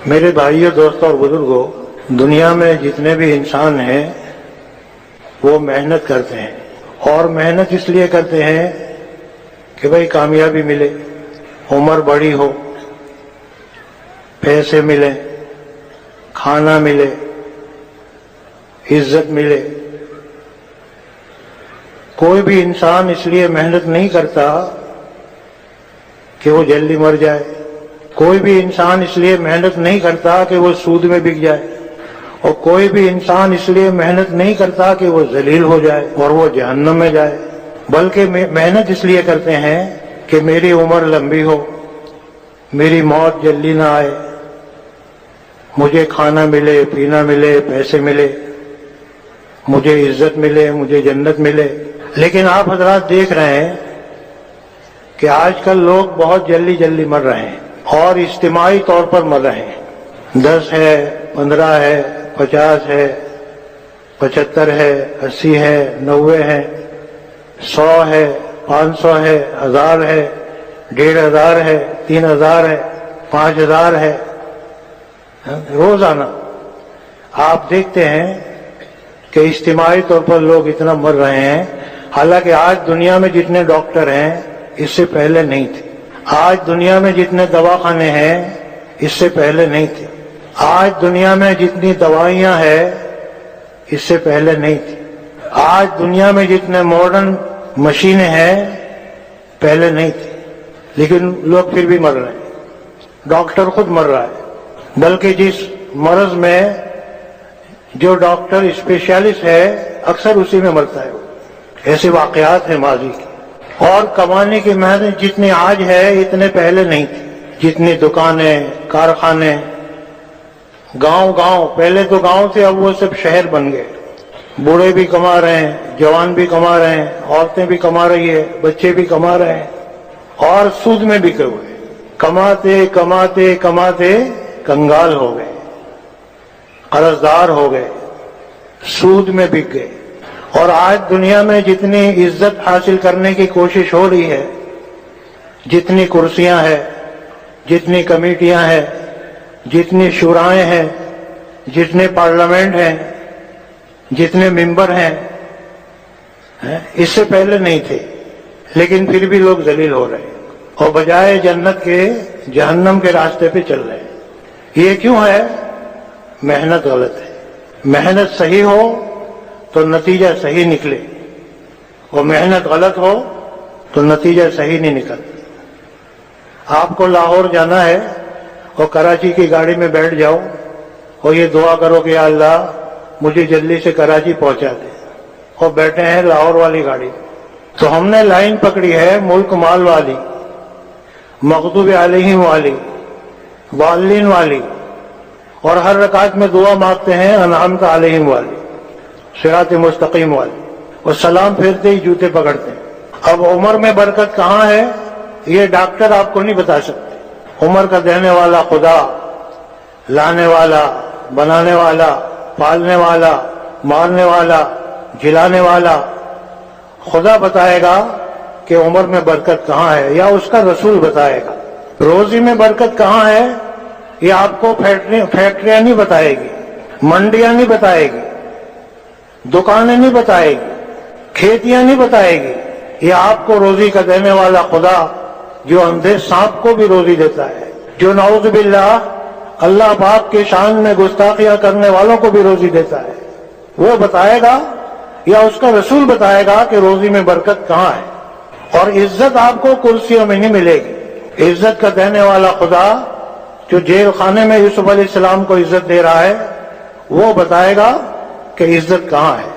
میرے بھائیوں، دوستوں اور بزرگوں، دنیا میں جتنے بھی انسان ہیں وہ محنت کرتے ہیں، اور محنت اس لیے کرتے ہیں کہ بھئی کامیابی ملے، عمر بڑی ہو، پیسے ملیں، کھانا ملے، عزت ملے۔ کوئی بھی انسان اس لیے محنت نہیں کرتا کہ وہ جلدی مر جائے، کوئی بھی انسان اس لیے محنت نہیں کرتا کہ وہ سود میں بک جائے، اور کوئی بھی انسان اس لیے محنت نہیں کرتا کہ وہ ذلیل ہو جائے اور وہ جہنم میں جائے، بلکہ محنت اس لیے کرتے ہیں کہ میری عمر لمبی ہو، میری موت جلدی نہ آئے، مجھے کھانا ملے، پینا ملے، پیسے ملے، مجھے عزت ملے، مجھے جنت ملے۔ لیکن آپ حضرات دیکھ رہے ہیں کہ آج کل لوگ بہت جلدی جلدی مر رہے ہیں، اور اجتماعی طور پر مر رہے ہیں۔ 10 ہے، 15 ہے، 50 ہے، 75 ہے، 80 ہے، 90 ہے، 100 ہے، 500 ہے، 1000 ہے، 1500 ہے، 3000 ہے، 5000 ہے۔ روزانہ آپ دیکھتے ہیں کہ اجتماعی طور پر لوگ اتنا مر رہے ہیں، حالانکہ آج دنیا میں جتنے ڈاکٹر ہیں اس سے پہلے نہیں تھے، آج دنیا میں جتنے دواخانے ہیں اس سے پہلے نہیں تھے، آج دنیا میں جتنی دوائیاں ہیں اس سے پہلے نہیں تھی، آج دنیا میں جتنے ماڈرن مشینیں ہیں پہلے نہیں تھی، لیکن لوگ پھر بھی مر رہے ہیں۔ ڈاکٹر خود مر رہا ہے، بلکہ جس مرض میں جو ڈاکٹر اسپیشلسٹ ہے اکثر اسی میں مرتا ہے۔ ایسے واقعات ہیں ماضی کے۔ اور کمانے کی محنت جتنی آج ہے اتنے پہلے نہیں تھی، جتنی دکانیں، کارخانے، گاؤں پہلے تو گاؤں تھے، اب وہ سب شہر بن گئے۔ بوڑھے بھی کما رہے ہیں، جوان بھی کما رہے ہیں، عورتیں بھی کما رہی ہے، بچے بھی کما رہے ہیں، اور سود میں بکے ہوئے، کماتے کماتے کماتے کنگال ہو گئے، قرضدار ہو گئے، سود میں بک گئے۔ اور آج دنیا میں جتنی عزت حاصل کرنے کی کوشش ہو رہی ہے، جتنی کرسیاں ہیں، جتنی کمیٹیاں ہیں، جتنی شورائیں ہیں، جتنے پارلیمنٹ ہیں، جتنے ممبر ہیں، اس سے پہلے نہیں تھے، لیکن پھر بھی لوگ ذلیل ہو رہے ہیں، اور بجائے جنت کے جہنم کے راستے پہ چل رہے ہیں۔ یہ کیوں ہے؟ محنت غلط ہے۔ محنت صحیح ہو تو نتیجہ صحیح نکلے، اور محنت غلط ہو تو نتیجہ صحیح نہیں نکلتا۔ آپ کو لاہور جانا ہے اور کراچی کی گاڑی میں بیٹھ جاؤ اور یہ دعا کرو کہ یا اللہ مجھے جلدی سے کراچی پہنچا دے، اور بیٹھے ہیں لاہور والی گاڑی، تو ہم نے لائن پکڑی ہے ملک مال والی، مغضوب علیہم والی، ضالین والی، اور ہر رکعت میں دعا مانگتے ہیں انعمت علیہم والی، صراط مستقیم والی، اور سلام پھیرتے ہی جوتے پکڑتے ہیں۔ اب عمر میں برکت کہاں ہے یہ ڈاکٹر آپ کو نہیں بتا سکتے۔ عمر کا دینے والا خدا، لانے والا، بنانے والا، پالنے والا، مارنے والا، جلانے والا، خدا بتائے گا کہ عمر میں برکت کہاں ہے، یا اس کا رسول بتائے گا۔ روزی میں برکت کہاں ہے یہ آپ کو فیکٹریاں نہیں بتائے گی، منڈیاں نہیں بتائے گی، دکانیں نہیں بتائے گی، کھیتیاں نہیں بتائے گی، یہ آپ کو روزی کا دینے والا خدا، جو اندھے سانپ کو بھی روزی دیتا ہے، جو نعوذ باللہ اللہ پاک کے شان میں گستاخیاں کرنے والوں کو بھی روزی دیتا ہے، وہ بتائے گا، یا اس کا رسول بتائے گا کہ روزی میں برکت کہاں ہے۔ اور عزت آپ کو کرسیوں میں نہیں ملے گی، عزت کا دینے والا خدا جو جیل خانے میں یوسف علیہ السلام کو عزت دے رہا ہے وہ بتائے گا کہ عزت کہاں ہے۔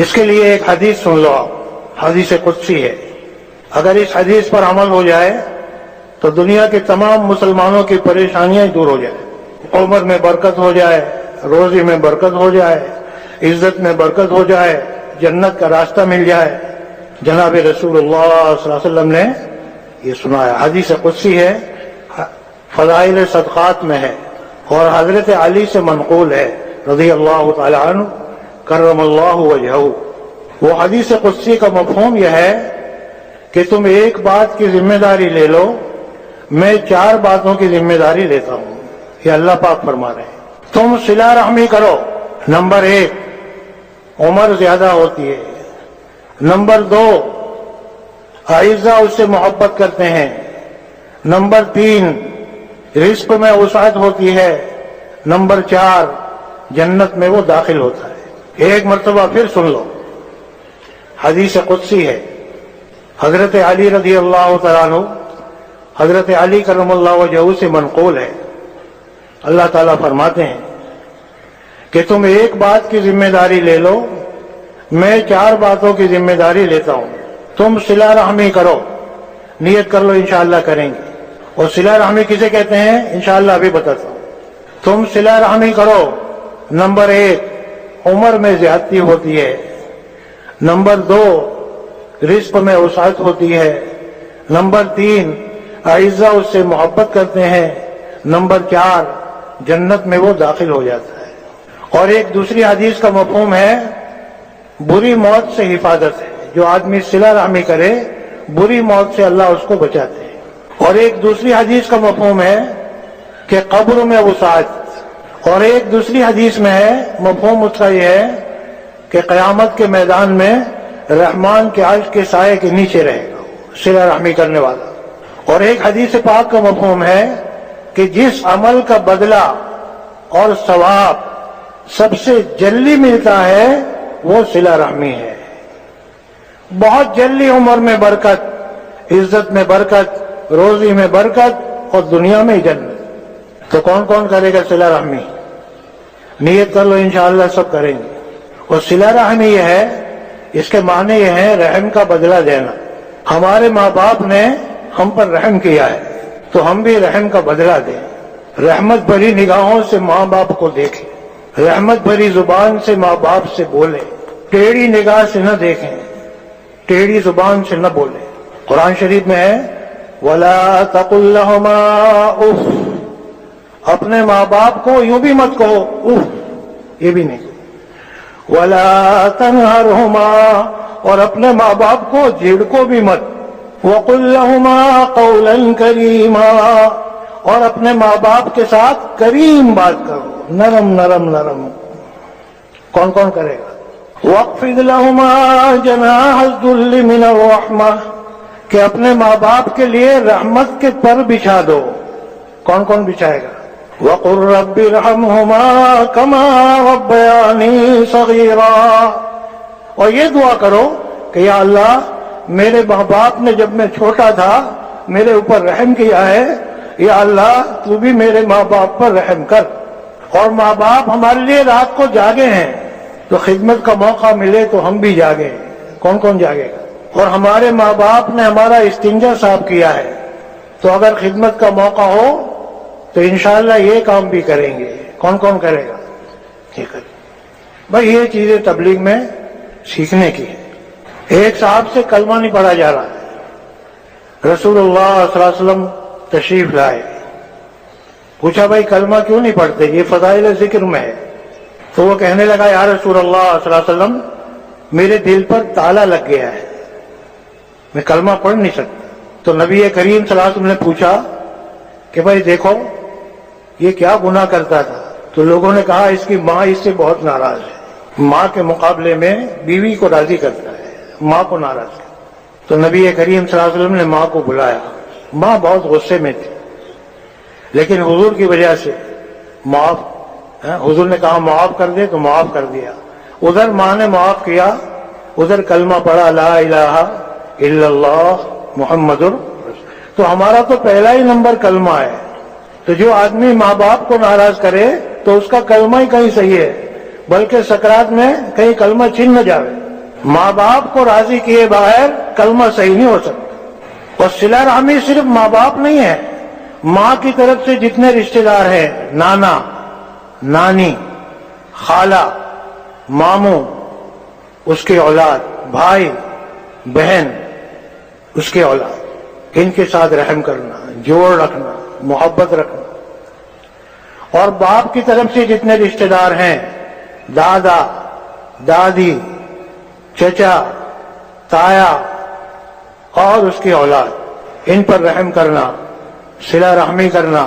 اس کے لیے ایک حدیث سن لو آپ، حدیث قدسی ہے، اگر اس حدیث پر عمل ہو جائے تو دنیا کے تمام مسلمانوں کی پریشانیاں دور ہو جائیں، عمر میں برکت ہو جائے، روزی میں برکت ہو جائے، عزت میں برکت ہو جائے، جنت کا راستہ مل جائے۔ جناب رسول اللہ صلی اللہ علیہ وسلم نے یہ سنایا، حدیث قدسی ہے، فضائل صدقات میں ہے، اور حضرت علی سے منقول ہے رضی اللہ تعالی عنہ کرم اللہ وجہہ۔ وہ حدیث قدسی کا مفہوم یہ ہے کہ تم ایک بات کی ذمہ داری لے لو، میں 4 باتوں کی ذمہ داری لیتا ہوں۔ یہ اللہ پاک فرما رہے ہیں تم صلہ رحمی کرو. نمبر 1 عمر زیادہ ہوتی ہے. نمبر 2 اعزہ اس سے محبت کرتے ہیں. نمبر 3 رزق میں وسعت ہوتی ہے. نمبر 4 جنت میں وہ داخل ہوتا ہے. ایک مرتبہ پھر سن لو, حدیث قدسی ہے. حضرت علی رضی اللہ تعالیٰ عنہ, حضرت علی کرم اللہ وجہہ سے منقول ہے, اللہ تعالیٰ فرماتے ہیں کہ تم ایک بات کی ذمہ داری لے لو, میں 4 باتوں کی ذمہ داری لیتا ہوں. تم صلہ رحمی کرو, نیت کر لو انشاءاللہ کریں گے. اور صلہ رحمی کسے کہتے ہیں انشاءاللہ ابھی بتاتا ہوں. تم صلہ رحمی کرو. نمبر 1 عمر میں زیادتی ہوتی ہے. نمبر 2 رزق میں وسعت ہوتی ہے. نمبر 3 اعزہ اس سے محبت کرتے ہیں. نمبر 4 جنت میں وہ داخل ہو جاتا ہے. اور ایک دوسری حدیث کا مفہوم ہے بری موت سے حفاظت ہے. جو آدمی صلہ رحمی کرے بری موت سے اللہ اس کو بچاتے ہیں. اور ایک دوسری حدیث کا مفہوم ہے کہ قبر میں وسعت. اور ایک دوسری حدیث میں ہے مفہوم اس کا یہ ہے کہ قیامت کے میدان میں رحمان کے عرش کے سائے کے نیچے رہے گا صلہ رحمی کرنے والا. اور ایک حدیث پاک کا مفہوم ہے کہ جس عمل کا بدلہ اور ثواب سب سے جلدی ملتا ہے وہ صلہ رحمی ہے. بہت جلدی عمر میں برکت, عزت میں برکت, روزی میں برکت اور دنیا میں جنت. تو کون کون کرے گا صلہ رحمی؟ نیت کر لو انشاءاللہ سب کریں گے. اور صلہ رحمی یہ ہے, اس کے معنی یہ ہے رحم کا بدلہ دینا. ہمارے ماں باپ نے ہم پر رحم کیا ہے تو ہم بھی رحم کا بدلہ دیں. رحمت بھری نگاہوں سے ماں باپ کو دیکھیں, رحمت بھری زبان سے ماں باپ سے بولیں, ٹیڑھی نگاہ سے نہ دیکھیں, ٹیڑھی زبان سے نہ بولیں. قرآن شریف میں ہے وَلَا تَقُلْ لَهُمَا اُفْ, اپنے ماں باپ کو یوں بھی مت کہو اف, یہ بھی نہیں کہو. وَلَا تَنْهَرْهُمَا, اور اپنے ماں باپ کو جھڑکو بھی مت. وَقُلْ لَهُمَا قَوْلًا كَرِيمًا, اور اپنے ماں باپ کے ساتھ کریم بات کرو, نرم نرم نرم. کون کون کرے گا؟ وَاخْفِضْ لَهُمَا جَنَاحَ الذُّلِّ مِنَ الرَّحْمَةِ, کہ اپنے ماں باپ کے لیے رحمت کے پر بچھا دو. کون کون بچھائے گا؟ وَقُلْ رَبِّ ارْحَمْهُمَا كَمَا رَبَّيَانِي صَغِيرًا, اور یہ دعا کرو کہ یا اللہ میرے ماں باپ نے جب میں چھوٹا تھا میرے اوپر رحم کیا ہے, یا اللہ تو بھی میرے ماں باپ پر رحم کر. اور ماں باپ ہمارے لیے رات کو جاگے ہیں تو خدمت کا موقع ملے تو ہم بھی جاگیں. کون کون جاگے گا؟ اور ہمارے ماں باپ نے ہمارا استنجا صاف کیا ہے تو اگر خدمت کا موقع ہو تو انشاءاللہ یہ کام بھی کریں گے. کون کون کرے گا؟ ٹھیک ہے بھائی, یہ چیزیں تبلیغ میں سیکھنے کی ہے. ایک صاحب سے کلمہ نہیں پڑھا جا رہا ہے, رسول اللہ صلی اللہ علیہ وسلم تشریف لائے, پوچھا بھائی کلمہ کیوں نہیں پڑھتے, یہ فضائل ذکر میں ہے. تو وہ کہنے لگا یا رسول اللہ صلی اللہ علیہ وسلم میرے دل پر تالا لگ گیا ہے, میں کلمہ پڑھ نہیں سکتا. تو نبی کریم صلی اللہ علیہ وسلم نے پوچھا کہ بھائی دیکھو یہ کیا گناہ کرتا تھا. تو لوگوں نے کہا اس کی ماں اس سے بہت ناراض ہے, ماں کے مقابلے میں بیوی کو راضی کرتا ہے, ماں کو ناراض کرتا. تو نبی کریم صلی اللہ علیہ وسلم نے ماں کو بلایا. ماں بہت غصے میں تھی لیکن حضور کی وجہ سے معاف, حضور نے کہا معاف کر دے تو معاف کر دیا. ادھر ماں نے معاف کیا, ادھر کلمہ پڑھا لا الہ الا اللہ محمد رسول. تو ہمارا تو پہلا ہی نمبر کلمہ ہے. تو جو آدمی ماں باپ کو ناراض کرے تو اس کا کلمہ ہی کہیں صحیح ہے, بلکہ سکرات میں کہیں کلمہ چھن نہ جاوے. ماں باپ کو راضی کیے بغیر کلمہ صحیح نہیں ہو سکتا. اور صلہ رحمی صرف ماں باپ نہیں ہے, ماں کی طرف سے جتنے رشتہ دار ہیں, نانا, نانی, خالہ, ماموں, اس کے اولاد, بھائی, بہن, اس کے اولاد, ان کے ساتھ رحم کرنا, جوڑ رکھنا, محبت رکھنا. اور باپ کی طرف سے جتنے رشتہ دار ہیں, دادا, دادی, چچا, تایا اور اس کی اولاد, ان پر رحم کرنا, صلہ رحمی کرنا.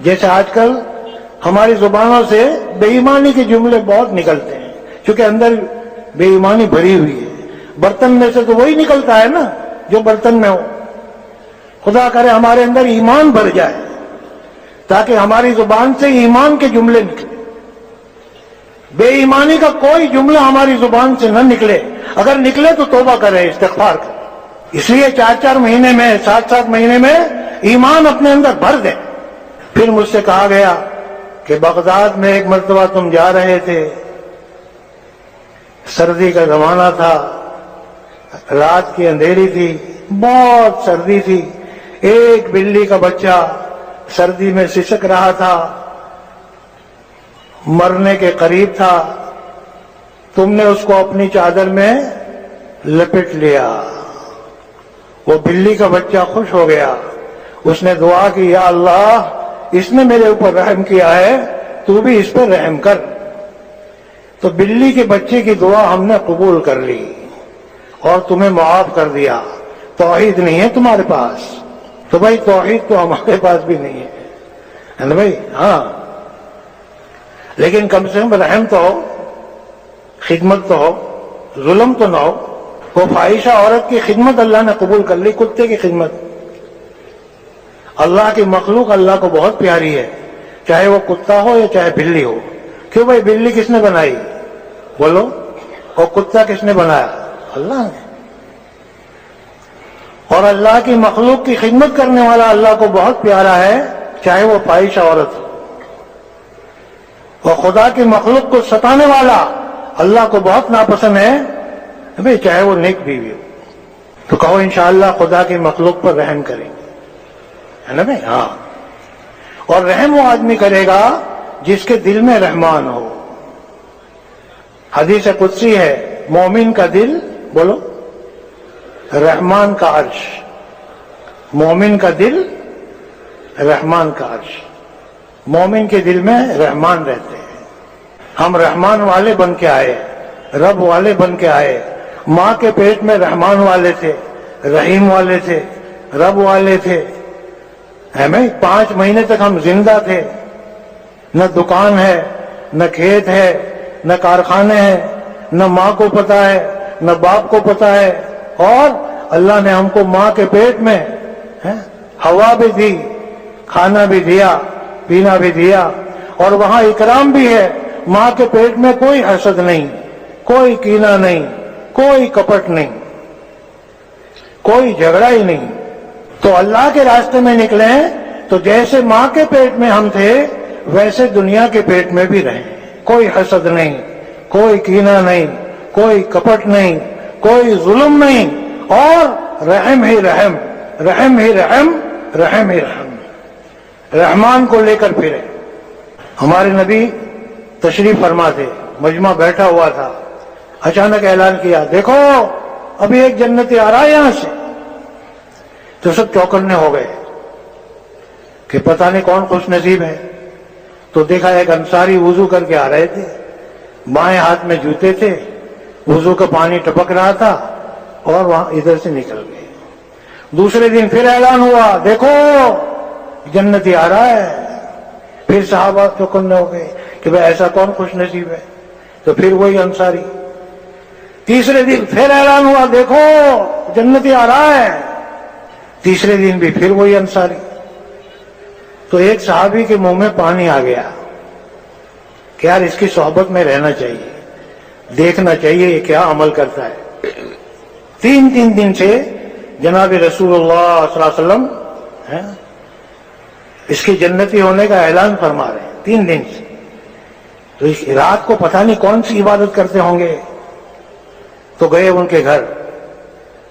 جیسے آج کل ہماری زبانوں سے بے ایمانی کے جملے بہت نکلتے ہیں، کیونکہ اندر بے ایمانی بھری ہوئی ہے۔ برتن میں سے تو وہی نکلتا ہے نا جو برتن میں ہو۔ خدا کرے ہمارے اندر ایمان بھر جائے تاکہ ہماری زبان سے ایمان کے جملے نکلے، بے ایمانی کا کوئی جملہ ہماری زبان سے نہ نکلے۔ اگر نکلے تو توبہ کرے، استغفار کرے۔ اس لیے 4 مہینے میں، 7 مہینے میں ایمان اپنے اندر بھر دیں۔ پھر مجھ سے کہا گیا کہ بغداد میں ایک مرتبہ تم جا رہے تھے، سردی کا زمانہ تھا، رات کی اندھیری تھی، بہت سردی تھی، ایک بلی کا بچہ سردی میں سسک رہا تھا، مرنے کے قریب تھا، تم نے اس کو اپنی چادر میں لپٹ لیا۔ وہ بلی کا بچہ خوش ہو گیا، اس نے دعا کی، یا اللہ اس نے میرے اوپر رحم کیا ہے، تو بھی اس پر رحم کر۔ تو بلی کے بچے کی دعا ہم نے قبول کر لی اور تمہیں معاف کر دیا۔ توحید نہیں ہے تمہارے پاس تو بھائی توحید تو ہمارے پاس بھی نہیں ہے نا بھائی؟ ہاں، لیکن کم سے کم رحم تو ہو، خدمت تو ہو، ظلم تو نہ ہو۔ وہ فاحشہ عورت کی خدمت اللہ نے قبول کر لی، کتے کی خدمت۔ اللہ کی مخلوق اللہ کو بہت پیاری ہے، چاہے وہ کتا ہو یا چاہے بلی ہو۔ کیوں بھائی؟ بلی کس نے بنائی بولو؟ اور کتا کس نے بنایا؟ اللہ نے۔ اور اللہ کی مخلوق کی خدمت کرنے والا اللہ کو بہت پیارا ہے، چاہے وہ فاحشہ عورت ہو۔ اور خدا کی مخلوق کو ستانے والا اللہ کو بہت ناپسند ہے بھائی، چاہے وہ نیک بیوی ہو۔ تو کہو انشاءاللہ خدا کی مخلوق پر رحم کریں گے، ہے نا بھائی؟ ہاں۔ اور رحم وہ آدمی کرے گا جس کے دل میں رحمان ہو۔ حدیث قدسی ہے، مومن کا دل بولو رحمان کا عرش، مومن کا دل رحمان کا عرش۔ مومن کے دل میں رحمان رہتے ہیں۔ ہم رحمان والے بن کے آئے، رب والے بن کے آئے۔ ماں کے پیٹ میں رحمان والے تھے، رحیم والے تھے، رب والے تھے، ہمیں 5 مہینے تک ہم زندہ تھے۔ نہ دکان ہے، نہ کھیت ہے، نہ کارخانے ہیں، نہ ماں کو پتا ہے نہ باپ کو پتا ہے، اور اللہ نے ہم کو ماں کے پیٹ میں ہوا بھی دی، کھانا بھی دیا، پینا بھی دیا، اور وہاں اکرام بھی ہے۔ ماں کے پیٹ میں کوئی حسد نہیں، کوئی کینہ نہیں، کوئی کپٹ نہیں، کوئی جھگڑا ہی نہیں۔ تو اللہ کے راستے میں نکلے تو جیسے ماں کے پیٹ میں ہم تھے ویسے دنیا کے پیٹ میں بھی رہیں۔ کوئی حسد نہیں، کوئی کینہ نہیں، کوئی کپٹ نہیں، کوئی ظلم نہیں، اور رحم ہی رحم، رحم ہی رحم، رحم ہی رحم، رحمان کو لے کر پھرے۔ ہمارے نبی تشریف فرما تھے، مجمع بیٹھا ہوا تھا، اچانک اعلان کیا، دیکھو ابھی ایک جنتی آ رہا ہے یہاں سے۔ تو سب چوکنے ہو گئے کہ پتہ نہیں کون خوش نصیب ہے۔ تو دیکھا ایک انصاری وضو کر کے آ رہے تھے، بائیں ہاتھ میں جوتے تھے، وضو کا پانی ٹپک رہا تھا اور وہاں ادھر سے نکل گئے۔ دوسرے دن پھر اعلان ہوا، دیکھو جنتی آ رہا ہے۔ پھر صحابہ چوکنے ہو گئے کہ بھئی ایسا کون خوش نصیب ہے؟ تو پھر وہی انصاری۔ تیسرے دن پھر اعلان ہوا، دیکھو جنتی آ رہا ہے۔ تیسرے دن بھی پھر وہی انصاری۔ تو ایک صحابی کے منہ میں پانی آ گیا کہ یار اس کی صحبت میں رہنا چاہیے، دیکھنا چاہیے یہ کیا عمل کرتا ہے۔ 3 دن سے جناب رسول اللہ صلی اللہ علیہ وسلم اس کی جنتی ہونے کا اعلان فرما رہے ہیں 3 دن سے۔ تو اس رات کو پتہ نہیں کون سی عبادت کرتے ہوں گے۔ تو گئے ان کے گھر،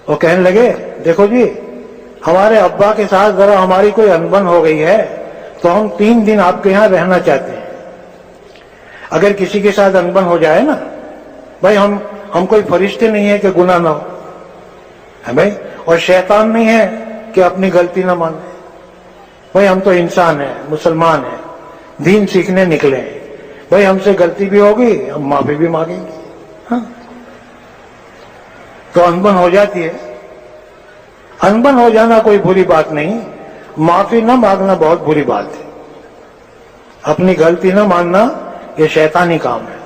وہ کہنے لگے، دیکھو جی ہمارے ابا کے ساتھ ذرا ہماری کوئی انبن ہو گئی ہے، تو ہم 3 دن آپ کے یہاں رہنا چاہتے ہیں۔ اگر کسی کے ساتھ انبن ہو جائے نا بھائی، ہم کوئی فرشتے نہیں ہیں کہ گناہ نہ ہو ہے بھائی، اور شیطان نہیں ہے کہ اپنی غلطی نہ مانے بھائی، ہم تو انسان ہیں، مسلمان ہیں، دین سیکھنے نکلے ہیں بھائی، ہم سے غلطی بھی ہوگی ہم معافی بھی مانگیں گے۔ ہاں، تو انبن ہو جاتی ہے۔ انبن ہو جانا کوئی بری بات نہیں، معافی نہ مانگنا بہت بری بات ہے۔ اپنی غلطی نہ ماننا یہ شیطانی کام ہے،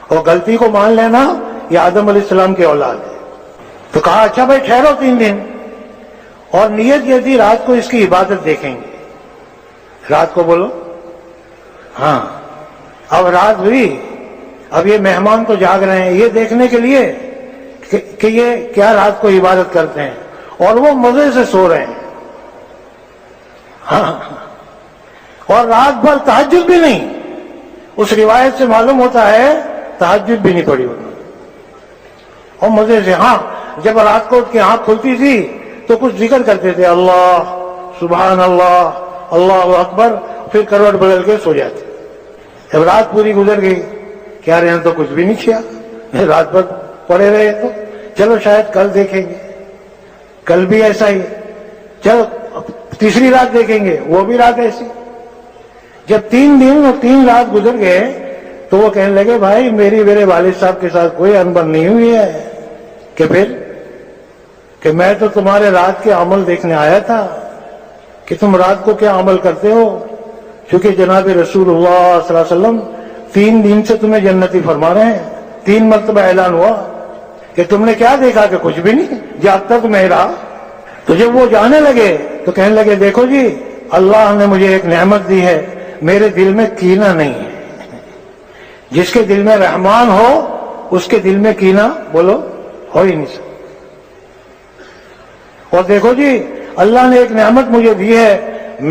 اور غلطی کو مان لینا یہ آدم علیہ السلام کی اولاد ہے۔ تو کہا اچھا بھائی ٹھہرو 3 دن، اور نیت یہ تھی رات کو اس کی عبادت دیکھیں گے۔ رات کو بولو ہاں، اب رات ہوئی، اب یہ مہمان تو جاگ رہے ہیں یہ دیکھنے کے لیے کہ یہ کیا رات کو عبادت کرتے ہیں، اور وہ مزے سے سو رہے ہیں، ہاں، اور رات بھر تہجد بھی نہیں۔ اس روایت سے معلوم ہوتا ہے تہجد بھی نہیں پڑی انہوں نے، اور مزے سے، ہاں جب رات کو کی آنکھ کھلتی تھی تو کچھ ذکر کرتے تھے، اللہ سبحان اللہ اللہ اکبر، پھر کروٹ بدل کے سو جاتے۔ جب رات پوری گزر گئی، کیا رہے تو کچھ بھی نہیں کیا، رات بھر پڑے رہے، تو چلو شاید کل دیکھیں گے، کل بھی ایسا ہی، چلو تیسری رات دیکھیں گے، وہ بھی رات ایسی۔ جب 3 دن اور 3 رات گزر گئے تو وہ کہنے لگے بھائی میرے والد صاحب کے ساتھ کوئی انبن نہیں ہوئی ہے کہ پھر کہ میں تو تمہارے رات کے عمل دیکھنے آیا تھا کہ تم رات کو کیا عمل کرتے ہو، چونکہ جناب رسول اللہ صلی اللہ علیہ وسلم 3 دن سے تمہیں جنتی فرما رہے ہیں، 3 مرتبہ اعلان ہوا کہ تم نے کیا دیکھا، کہ کچھ بھی نہیں، جاگتا تو میں رہا۔ تو جب وہ جانے لگے تو کہنے لگے دیکھو جی اللہ نے مجھے ایک نعمت دی ہے، میرے دل میں کینہ نہیں ہے۔ جس کے دل میں رحمان ہو اس کے دل میں کینہ بولو ہو ہی نہیں سکتا۔ اور دیکھو جی اللہ نے ایک نعمت مجھے دی ہے،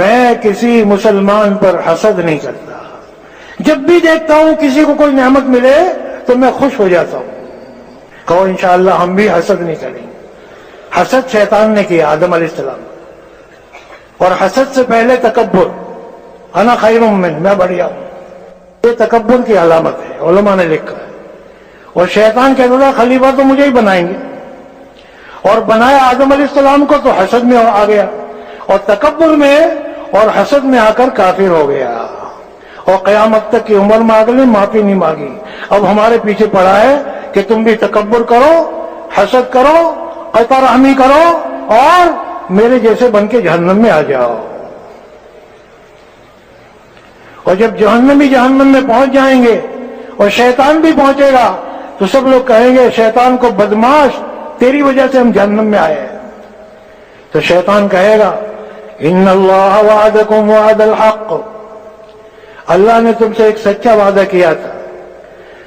میں کسی مسلمان پر حسد نہیں کرتا، جب بھی دیکھتا ہوں کسی کو کوئی نعمت ملے تو میں خوش ہو جاتا ہوں۔ کہو انشاءاللہ ہم بھی حسد نہیں کریں گے۔ حسد شیطان نے کیا آدم علیہ السلام، اور حسد سے پہلے تکبر، انا خیر من، میں بڑھیا ہوں، یہ تکبر کی علامت ہے، علماء نے لکھا ہے۔ اور شیطان کہتا تھا خلیفہ تو مجھے ہی بنائیں گے، اور بنایا آدم علیہ السلام کو تو حسد میں آ گیا، اور تکبر میں اور حسد میں آ کر کافر ہو گیا، اور قیامت تک کی عمر مانگ لی، معافی نہیں مانگی۔ اب ہمارے پیچھے پڑا ہے کہ تم بھی تکبر کرو، حسد کرو، قطع رحمی کرو، اور میرے جیسے بن کے جہنم میں آ جاؤ۔ اور جب جہنم میں پہنچ جائیں گے اور شیطان بھی پہنچے گا تو سب لوگ کہیں گے شیطان کو بدماش تیری وجہ سے ہم جہنم میں آئے ہیں۔ تو شیطان کہے گا ان اللہ وعدکم وعد الحق، اللہ نے تم سے ایک سچا وعدہ کیا تھا،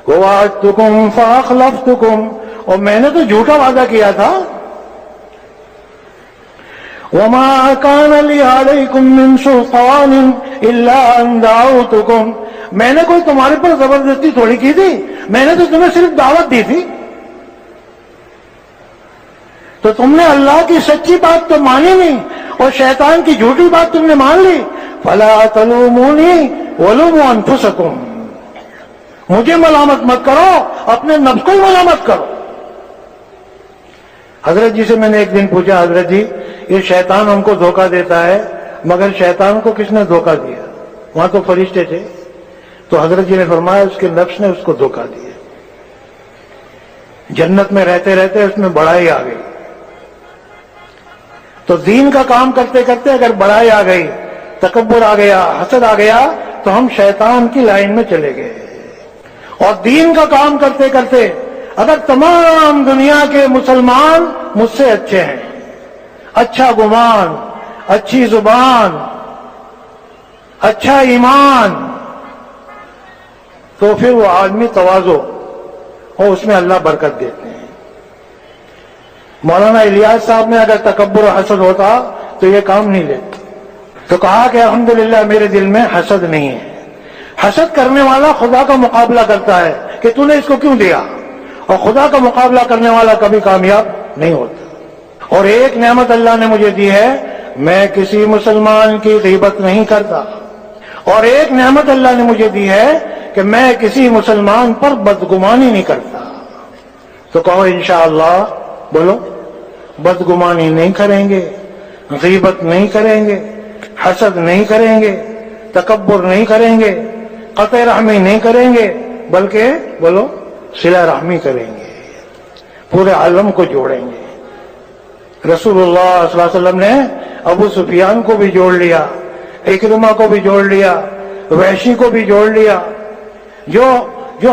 ووعدتکم فاخلفتکم، اور میں نے تو جھوٹا وعدہ کیا تھا، وما كان لي عليكم من سلطان الا ان دعوتكم، میں نے کوئی تمہارے پر زبردستی تھوڑی کی تھی، میں نے تو تمہیں صرف دعوت دی تھی۔ تو تم نے اللہ کی سچی بات تو مانی نہیں اور شیطان کی جھوٹی بات تم نے مان لی۔ فلا تلومونی ولوموا انفسکم، مجھے ملامت مت کرو، اپنے نفس کو ہی ملامت کرو۔ حضرت جی سے میں نے ایک دن پوچھا، حضرت جی یہ شیطان ہم کو دھوکہ دیتا ہے، مگر شیطان کو کس نے دھوکہ دیا؟ وہاں تو فرشتے تھے۔ تو حضرت جی نے فرمایا اس کے نفس نے اس کو دھوکہ دیا، جنت میں رہتے رہتے اس میں بڑائی آ گئی۔ تو دین کا کام کرتے کرتے اگر بڑائی آ گئی، تکبر آ گیا، حسد آ گیا، تو ہم شیطان کی لائن میں چلے گئے۔ اور دین کا کام کرتے کرتے اگر تمام دنیا کے مسلمان مجھ سے اچھے ہیں، اچھا گمان، اچھی زبان، اچھا ایمان، تو پھر وہ آدمی تواضع اور اس میں اللہ برکت دیتے ہیں۔ مولانا الیاس صاحب نے اگر تکبر و حسد ہوتا تو یہ کام نہیں لیتے۔ تو کہا کہ الحمدللہ میرے دل میں حسد نہیں ہے۔ حسد کرنے والا خدا کا مقابلہ کرتا ہے کہ تو نے اس کو کیوں دیا، اور خدا کا مقابلہ کرنے والا کبھی کامیاب نہیں ہوتا۔ اور ایک نعمت اللہ نے مجھے دی ہے، میں کسی مسلمان کی غیبت نہیں کرتا، اور ایک نعمت اللہ نے مجھے دی ہے کہ میں کسی مسلمان پر بدگمانی نہیں کرتا۔ تو کہو انشاءاللہ، بولو بدگمانی نہیں کریں گے، غیبت نہیں کریں گے، حسد نہیں کریں گے، تکبر نہیں کریں گے، قطع رحمی نہیں کریں گے، بلکہ بولو صلہ رحمی کریں گے، پورے عالم کو جوڑیں گے۔ رسول اللہ صلی اللہ علیہ وسلم نے ابو سفیان کو بھی جوڑ لیا، اکرمہ کو بھی جوڑ لیا، وحشی کو بھی جوڑ لیا، جو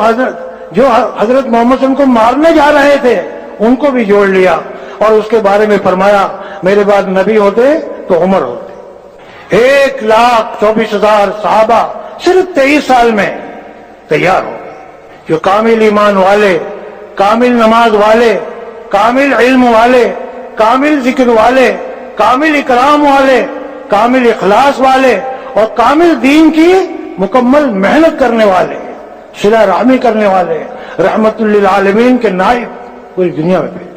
حضرت محمد صلی اللہ علیہ وسلم کو مارنے جا رہے تھے ان کو بھی جوڑ لیا، اور اس کے بارے میں فرمایا میرے بعد نبی ہوتے تو عمر ہوتے۔ 1,24,000 صحابہ صرف 23 سال میں تیار ہو گئے، جو کامل ایمان والے، کامل نماز والے، کامل علم والے، کامل ذکر والے، کامل اکرام والے، کامل اخلاص والے، اور کامل دین کی مکمل محنت کرنے والے، صلہ رحمی کرنے والے، رحمت للعالمین کے نائب پوری دنیا میں پھیلے۔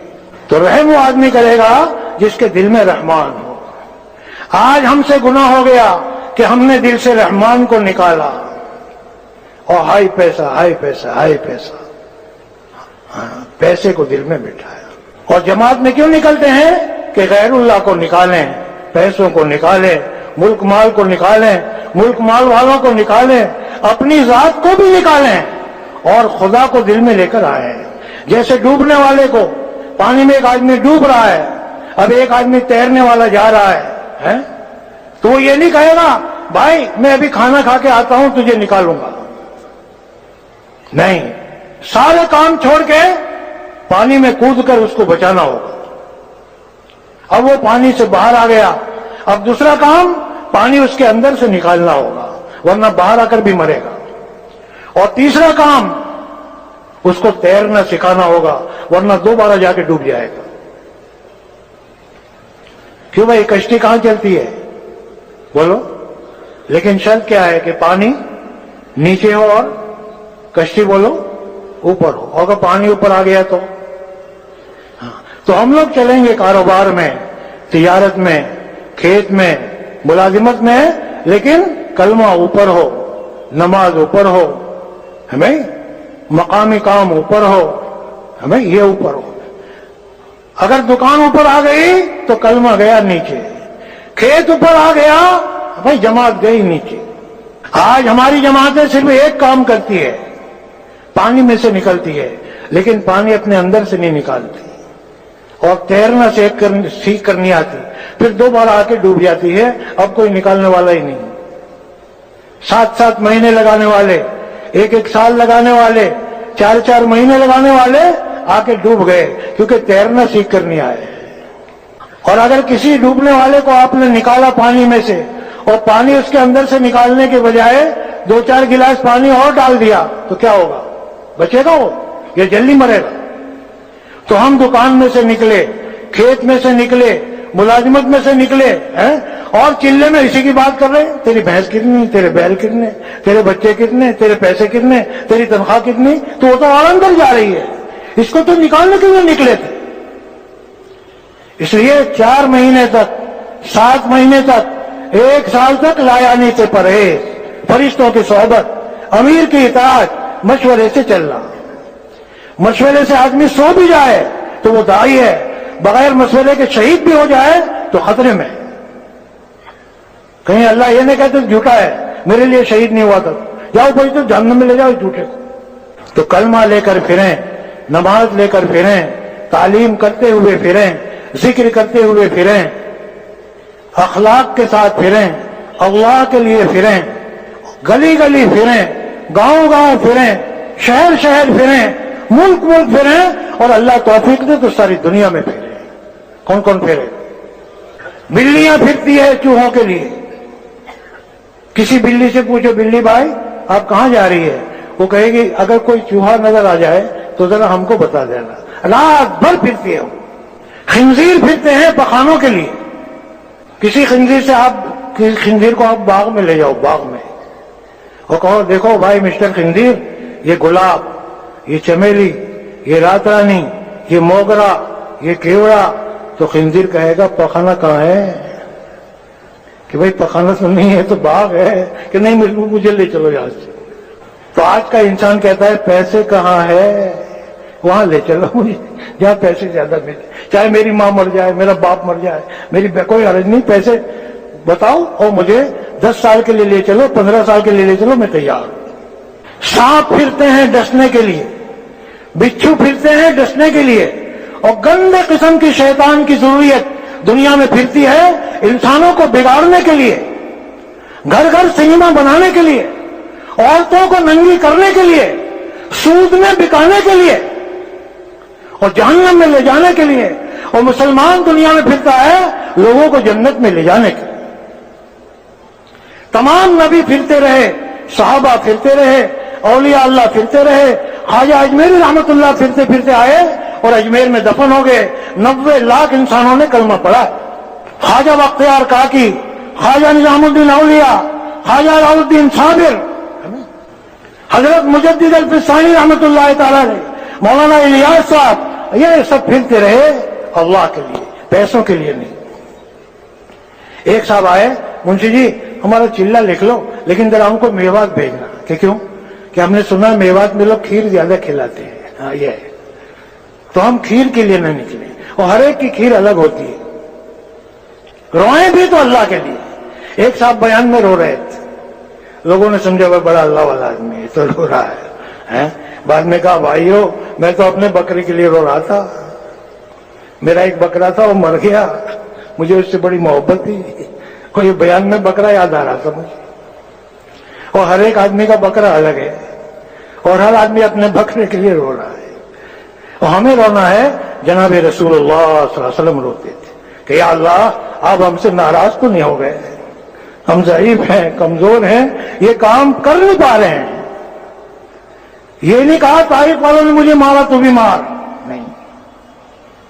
تو رحم وہ آدمی کرے گا جس کے دل میں رحمان ہو۔ آج ہم سے گناہ ہو گیا کہ ہم نے دل سے رحمان کو نکالا، اور ہائی پیسہ، ہائی پیسہ، ہائی پیسہ، پیسے کو دل میں بٹھایا۔ اور جماعت میں کیوں نکلتے ہیں کہ غیر اللہ کو نکالیں، پیسوں کو نکالیں، ملک مال کو نکالیں، ملک مال والوں کو نکالیں، اپنی ذات کو بھی نکالیں، اور خدا کو دل میں لے کر آئے۔ جیسے ڈوبنے والے کو، پانی میں ایک آدمی ڈوب رہا ہے، اب ایک آدمی تیرنے والا جا رہا ہے، تو وہ یہ نہیں کہے گا بھائی میں ابھی کھانا کھا کے آتا ہوں تجھے نکالوں گا، نہیں، سارے کام چھوڑ کے پانی میں کود کر اس کو بچانا ہوگا۔ اب وہ پانی سے باہر آ گیا، اب دوسرا کام پانی اس کے اندر سے نکالنا ہوگا، ورنہ باہر آ کر بھی مرے گا۔ اور تیسرا کام اس کو تیرنا سکھانا ہوگا، ورنہ دوبارہ جا کے ڈوب جائے گا۔ کیوں بھائی کشتی کہاں چلتی ہے بولو؟ لیکن شرط کیا ہے کہ پانی نیچے ہو اور کشتی بولو اوپر ہو، اور اگر پانی اوپر آ گیا تو ہم لوگ چلیں گے کاروبار میں، تجارت میں، کھیت میں، ملازمت میں، لیکن کلمہ اوپر ہو، نماز اوپر ہو، ہمیں مقامی کام اوپر ہو، ہمیں یہ اوپر ہو۔ اگر دکان اوپر آ گئی تو کلمہ گیا نیچے، کھیت اوپر آ گیا بھائی جماعت گئی نیچے۔ آج ہماری جماعتیں صرف ایک کام کرتی ہے، پانی میں سے نکلتی ہے، لیکن پانی اپنے اندر سے نہیں نکالتی، اور تیرنا سیکھ کر نہیں آتی، پھر دوبارہ آ کے ڈوب جاتی ہے، اب کوئی نکالنے والا ہی نہیں۔ 7 مہینے لگانے والے، 1 سال لگانے والے، 4 مہینے لگانے والے آ کے ڈوب گئے، کیونکہ تیرنا سیکھ کر نہیں آئے۔ اور اگر کسی ڈوبنے والے کو آپ نے نکالا پانی میں سے، اور پانی اس کے اندر سے نکالنے کے بجائے 2-4 گلاس پانی اور ڈال دیا تو کیا ہوگا؟ بچے گا وہ یا جلدی مرے گا؟ تو ہم دکان میں سے نکلے، کھیت میں سے نکلے، ملازمت میں سے نکلے، اور چلے میں اسی کی بات کر رہے ہیں، تیری بھینس کتنی، تیرے بیل کتنے، تیرے بچے کتنے، تیرے پیسے کتنے، تیری تنخواہ کتنی، تو وہ تو اور اندر جا رہی ہے، اس کو تو نکالنے کے لیے نکلے تھے۔ اس لیے 4 مہینے تک، 7 مہینے تک، 1 سال تک لایانی سے پرہیز، فرشتوں کی صحبت، امیر کی اطاعت، مشورے سے چلنا۔ مشورے سے آدمی سو بھی جائے تو وہ داعی ہے، بغیر مشورے کے شہید بھی ہو جائے تو خطرے میں۔ کہیں اللہ یہ نہیں کہتے جھوٹا ہے، میرے لیے شہید نہیں ہوا تھا، جاؤ بھائی تو جہنم میں لے جاؤ جھوٹے کو۔ تو کلمہ لے کر پھریں، نماز لے کر پھریں، تعلیم کرتے ہوئے پھریں، ذکر کرتے ہوئے پھریں، اخلاق کے ساتھ پھریں، اللہ کے لیے پھریں، گلی گلی پھریں، گاؤں گاؤں پھریں، شہر شہر پھریں، ملک ملک پھریں، اور اللہ توفیق دے تو ساری دنیا میں پھریں۔ کون کون پھرے؟ بلیاں پھرتی ہے چوہوں کے لیے۔ کسی بلی سے پوچھو بلی بھائی آپ کہاں جا رہی ہے، وہ کہے گی اگر کوئی چوہا نظر آ جائے تو ذرا ہم کو بتا دینا۔ رات بھر پھرتی ہے وہ۔ خنزیر پھرتے ہیں پخانوں کے لیے۔ کسی خنزیر کو آپ باغ میں لے جاؤ، باغ میں، اور کہو دیکھو بھائی مسٹر خنزیر، یہ گلاب، یہ چمیلی، یہ رات رانی، یہ موگرا، یہ کیوڑا، تو خنزیر کہے گا پخانہ کہاں ہے؟ کہ بھائی پخانہ تو نہیں ہے تو باغ ہے، کہ نہیں مجھے لے چلو یہاں سے۔ تو آج کا انسان کہتا ہے پیسے کہاں ہے، وہاں لے چلو مجھے جہاں پیسے زیادہ ملے، چاہے میری ماں مر جائے، میرا باپ مر جائے، میری کوئی حرج نہیں، پیسے بتاؤ اور مجھے 10 سال کے لیے لے چلو، 15 سال کے لیے لے چلو، میں تیار ہوں۔ سانپ پھرتے ہیں ڈسنے کے لیے، بچھو پھرتے ہیں ڈسنے کے لیے، اور گندے قسم کی شیطان کی ضروریت دنیا میں پھرتی ہے انسانوں کو بگاڑنے کے لیے۔ گھر گھر سنیما بنانے کے لیے، عورتوں کو ننگی کرنے کے لیے، سود میں بکانے کے لیے اور جہنم میں لے جانے کے لیے، اور مسلمان دنیا میں پھرتا ہے لوگوں کو جنت میں لے جانے کے لیے۔ تمام نبی پھرتے رہے، صحابہ پھرتے رہے، اولیاء اللہ پھرتے رہے، خواجہ اجمیری رحمت اللہ پھرتے پھرتے آئے اور اجمیر میں دفن ہو گئے۔ 90 لاکھ انسانوں نے کلمہ پڑھا۔ خواجہ بختیار کاکی، خواجہ نظام الدین اولیاء، خواجہ راؤ الدین صابر، حضرت مجدد الفسانی رحمت اللہ تعالی علیہ، مولانا الیاس صاحب، یہ سب پھرتے رہے اللہ کے لیے، پیسوں کے لیے نہیں۔ ایک صاحب آئے، منشی جی ہمارا چلہ لکھ لو لیکن ذرا ہم کو میوات بھیجنا، کہ کیوں؟ کہ ہم نے سنا میوات میں لوگ کھیر زیادہ کھلاتے ہیں۔ ہاں یہ ہے، تو ہم کھیر کے لیے نہ نکلے، اور ہر ایک کی کھیر الگ ہوتی ہے، روئیں بھی تو اللہ کے لیے۔ ایک صاحب بیان میں رو رہے تھے، لوگوں نے سمجھا وہ بڑا اللہ والا آدمی ہے تو رو رہا ہے۔ بعد میں کہا بھائیو میں تو اپنے بکرے کے لیے رو رہا تھا، میرا ایک بکرا تھا وہ مر گیا، مجھے اس سے بڑی محبت تھی، کوئی بیان میں بکرا یاد آ رہا تھا مجھے۔ اور ہر ایک آدمی کا بکرا الگ ہے، اور ہر آدمی اپنے بکرے کے لیے رو رہا ہے، اور ہمیں رونا ہے۔ جناب رسول اللہ صلی اللہ علیہ وسلم روتے تھے کہ یا اللہ آپ ہم سے ناراض تو نہیں ہو گئے، ہم ضعیف ہیں، کمزور ہیں، یہ کام کر نہیں پا رہے ہیں۔ یہ نہیں کہا طائف والوں نے مجھے مارا تو بھی مار، نہیں،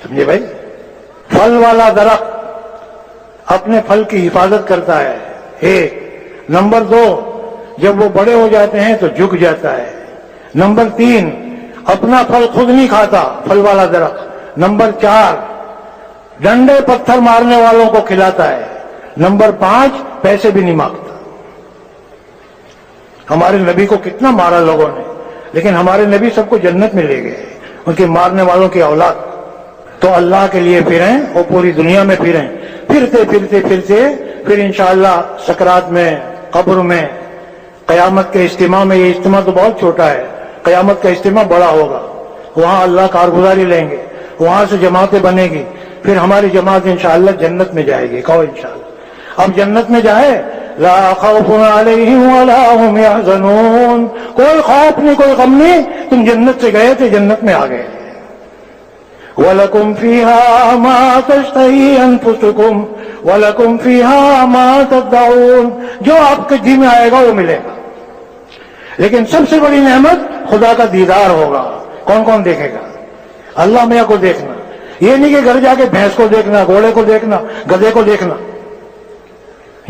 سمجھے بھائی؟ پھل والا درخت اپنے پھل کی حفاظت کرتا ہے، ایک۔ نمبر 2، جب وہ بڑے ہو جاتے ہیں تو جھک جاتا ہے۔ نمبر 3، اپنا پھل خود نہیں کھاتا پھل والا درخت۔ نمبر 4، ڈنڈے پتھر مارنے والوں کو کھلاتا ہے۔ نمبر 5، پیسے بھی نہیں مانگتا۔ ہمارے نبی کو کتنا مارا لوگوں نے، لیکن ہمارے نبی سب کو جنت میں لے گئے، ان کے مارنے والوں کی اولاد۔ تو اللہ کے لیے پھریں اور پوری دنیا میں پھریں، پھرتے پھرتے پھرتے پھر انشاءاللہ سکرات میں، قبر میں، قیامت کے اجتماع میں۔ یہ اجتماع تو بہت چھوٹا ہے، قیامت کا اجتماع بڑا ہوگا، وہاں اللہ کارگزاری لیں گے، وہاں سے جماعتیں بنے گی، پھر ہماری جماعت انشاءاللہ جنت میں جائے گی۔ کہو انشاءاللہ۔ اب جنت میں جائے، لا خوف علیہم ولا هم يحزنون، کوئی خوف نہیں، کوئی غم نہیں، تم جنت سے گئے تھے، جنت میں آ گئے۔ وَلَكُمْ فِيهَا مَا تَشْتَهِي أَنفُسُكُمْ وَلَكُمْ فِيهَا مَا تَدَّعُونَ، جو آپ کے جی میں آئے گا وہ ملے گا۔ لیکن سب سے بڑی نعمت خدا کا دیدار ہوگا۔ کون کون دیکھے گا؟ اللہ میاں کو دیکھنا، یہ نہیں کہ گھر جا کے بھینس کو دیکھنا، گھوڑے کو دیکھنا، گدھے کو دیکھنا،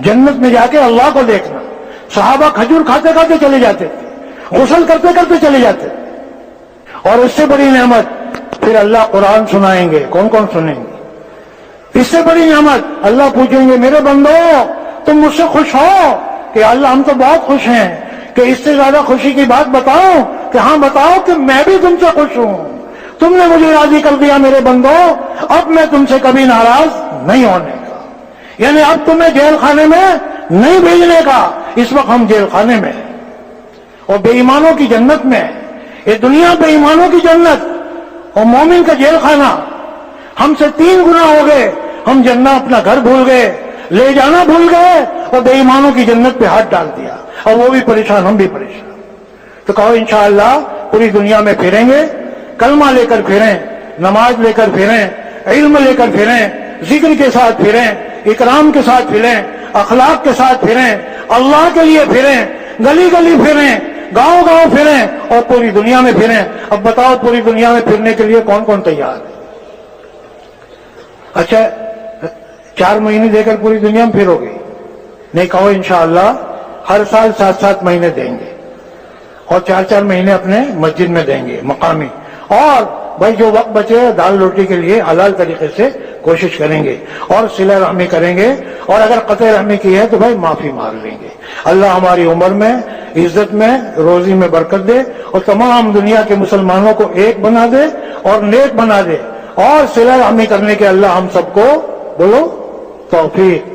جنت میں جا کے اللہ کو دیکھنا۔ صحابہ کھجور کھاتے کھاتے چلے جاتے تھے، غسل کرتے کرتے چلے جاتے تھے۔ اور اس سے بڑی نعمت پھر اللہ قرآن سنائیں گے۔ کون کون سنیں گے؟ اس سے بڑی نعمت اللہ پوچھیں گے میرے بندو تم مجھ سے خوش ہو؟ کہ اللہ ہم تو بہت خوش ہیں۔ کہ اس سے زیادہ خوشی کی بات بتاؤ؟ کہ ہاں بتاؤ کہ میں بھی تم سے خوش ہوں، تم نے مجھے راضی کر دیا میرے بندو، اب میں تم سے کبھی ناراض نہیں ہونے کا، یعنی اب تمہیں جیل خانے میں نہیں بھیجنے کا۔ اس وقت ہم جیل خانے میں ہیں اور بے ایمانوں کی جنت میں، یہ دنیا بے ایمانوں کی جنت اور مومن کا جیل خانہ۔ ہم سے 3 گنا ہو گئے، ہم جنت اپنا گھر بھول گئے، لے جانا بھول گئے، اور بے ایمانوں کی جنت پہ ہاتھ ڈال دیا، اور وہ بھی پریشان، ہم بھی پریشان۔ تو کہو انشاءاللہ پوری دنیا میں پھریں گے، کلمہ لے کر پھریں، نماز لے کر پھریں، علم لے کر پھریں، ذکر کے ساتھ پھریں، اکرام کے ساتھ پھریں، اخلاق کے ساتھ پھریں، اللہ کے لیے پھریں، گلی گلی پھریں، گاؤں گاؤں پھریں، اور پوری دنیا میں پھریں۔ اب بتاؤ پوری دنیا میں پھرنے کے لیے کون کون تیار ہے؟ اچھا 4 مہینے دے کر پوری دنیا میں پھرو گے؟ نہیں، کہو انشاءاللہ ہر سال 7 مہینے دیں گے، اور 4 مہینے اپنے مسجد میں دیں گے مقامی، اور بھائی جو وقت بچے دال روٹی کے لیے حلال طریقے سے کوشش کریں گے، اور صلہ رحمی کریں گے، اور اگر قطع رحمی کی ہے تو بھائی معافی مانگ لیں گے۔ اللہ ہماری عمر میں، عزت میں، روزی میں برکت دے، اور تمام دنیا کے مسلمانوں کو ایک بنا دے اور نیک بنا دے، اور صلہ رحمی کرنے کے اللہ ہم سب کو بولو توفیق